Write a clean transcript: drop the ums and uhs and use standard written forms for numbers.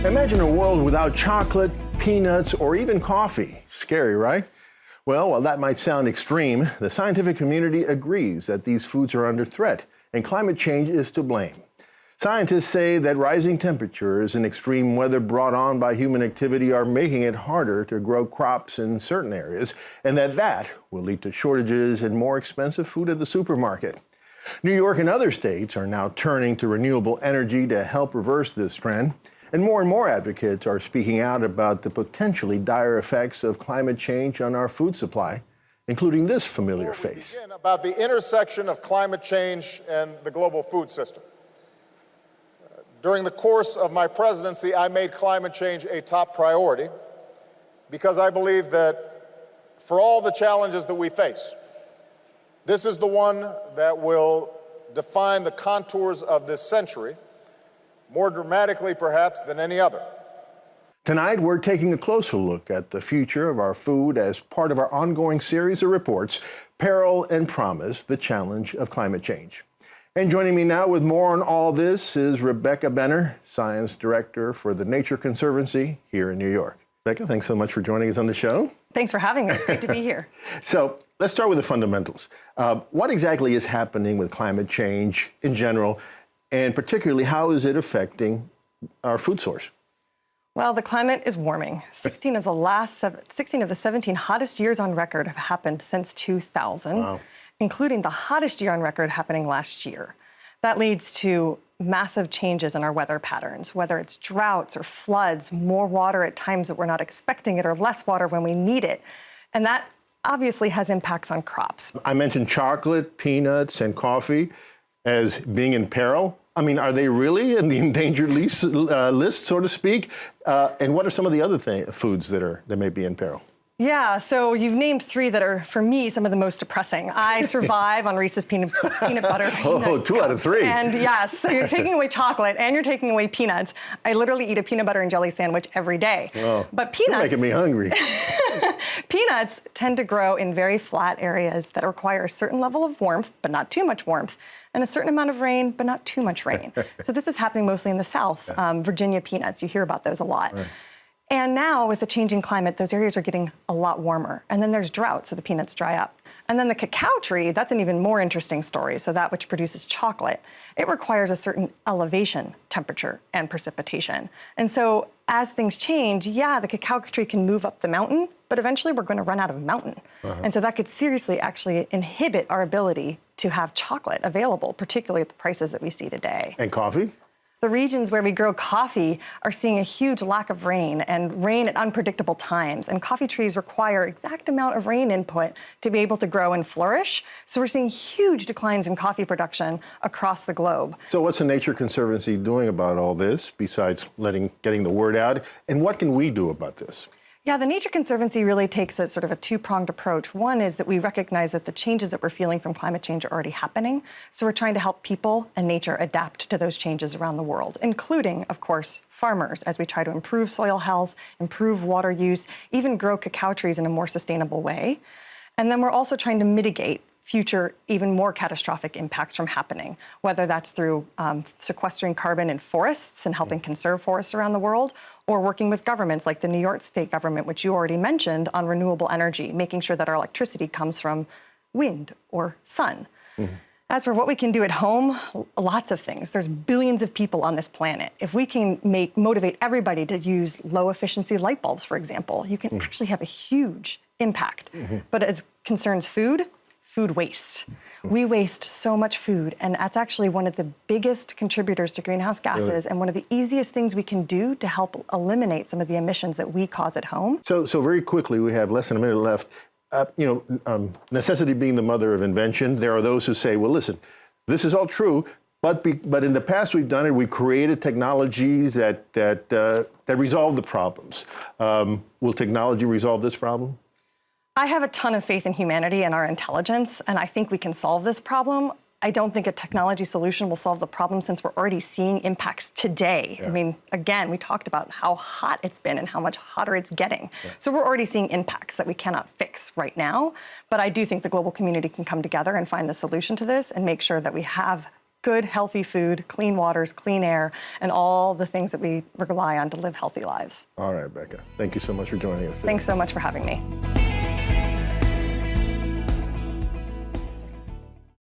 Imagine a world without chocolate, peanuts, or even coffee. Scary, right? Well, while that might sound extreme, the scientific community agrees that these foods are under threat, and climate change is to blame. Scientists say that rising temperatures and extreme weather brought on by human activity are making it harder to grow crops in certain areas, and that will lead to shortages and more expensive food at the supermarket. New York and other states are now turning to renewable energy to help reverse this trend. And more advocates are speaking out about the potentially dire effects of climate change on our food supply, including this familiar face. About the intersection of climate change and the global food system. During the course of my presidency, I made climate change a top priority because I believe that for all the challenges that we face, this is the one that will define the contours of this century, more dramatically perhaps than any other. Tonight, we're taking a closer look at the future of our food as part of our ongoing series of reports, Peril and Promise, the Challenge of Climate Change. And joining me now with more on all this is Rebecca Benner, Science Director for the Nature Conservancy here in New York. Rebecca, thanks so much for joining us on the show. Thanks for having me. It's great to be here. So let's start with the fundamentals. What exactly is happening with climate change in general? And particularly, how is it affecting our food source? Well, the climate is warming. 16 of the 17 hottest years on record have happened since 2000, including the hottest year on record happening last year. That leads to massive changes in our weather patterns, whether it's droughts or floods, more water at times that we're not expecting it, or less water when we need it. And that obviously has impacts on crops. I mentioned chocolate, peanuts, and coffee as being in peril. I mean, are they really in the endangered list, so to speak? And what are some of the other foods that may be in peril? Yeah, so you've named three that are, for me, some of the most depressing. I survive on Reese's peanut butter. Oh, 2 out of 3. And yes, so you're taking away chocolate and you're taking away peanuts. I literally eat a peanut butter and jelly sandwich every day. Oh, but peanuts, you're making me hungry. Peanuts tend to grow in very flat areas that require a certain level of warmth, but not too much warmth, and a certain amount of rain, but not too much rain. So this is happening mostly in the South. Virginia peanuts, you hear about those a lot. Right. And now, with the changing climate, those areas are getting a lot warmer. And then there's drought, so the peanuts dry up. And then the cacao tree, that's an even more interesting story. So that which produces chocolate, it requires a certain elevation, temperature, and precipitation. And so as things change, yeah, the cacao tree can move up the mountain, but eventually we're going to run out of mountain. And so that could seriously actually inhibit our ability to have chocolate available, particularly at the prices that we see today. And coffee? The regions where we grow coffee are seeing a huge lack of rain and rain at unpredictable times. And coffee trees require exact amount of rain input to be able to grow and flourish. So we're seeing huge declines in coffee production across the globe. So what's the Nature Conservancy doing about all this besides getting the word out? And what can we do about this? Yeah, the Nature Conservancy really takes a sort of a two-pronged approach. One is that we recognize that the changes that we're feeling from climate change are already happening. So we're trying to help people and nature adapt to those changes around the world, including, of course, farmers, as we try to improve soil health, improve water use, even grow cacao trees in a more sustainable way. And then we're also trying to mitigate future, even more catastrophic impacts from happening, whether that's through sequestering carbon in forests and helping conserve forests around the world, or working with governments like the New York State government, which you already mentioned, on renewable energy, making sure that our electricity comes from wind or sun. As for what we can do at home, lots of things. There's billions of people on this planet. If we can motivate everybody to use low efficiency light bulbs, for example, you can actually have a huge impact. But as concerns food waste. We waste so much food, and that's actually one of the biggest contributors to greenhouse gases, and one of the easiest things we can do to help eliminate some of the emissions that we cause at home. So very quickly, we have less than a minute left. Necessity being the mother of invention, there are those who say, well, listen, this is all true, but in the past we've done it, we've created technologies that resolve the problems. Will technology resolve this problem? I have a ton of faith in humanity and our intelligence, and I think we can solve this problem. I don't think a technology solution will solve the problem, since we're already seeing impacts today. I mean, again, we talked about how hot it's been and how much hotter it's getting. So we're already seeing impacts that we cannot fix right now. But I do think the global community can come together and find the solution to this and make sure that we have good, healthy food, clean waters, clean air, and all the things that we rely on to live healthy lives. All right, Becca. Thank you so much for joining us today. Thanks so much for having me.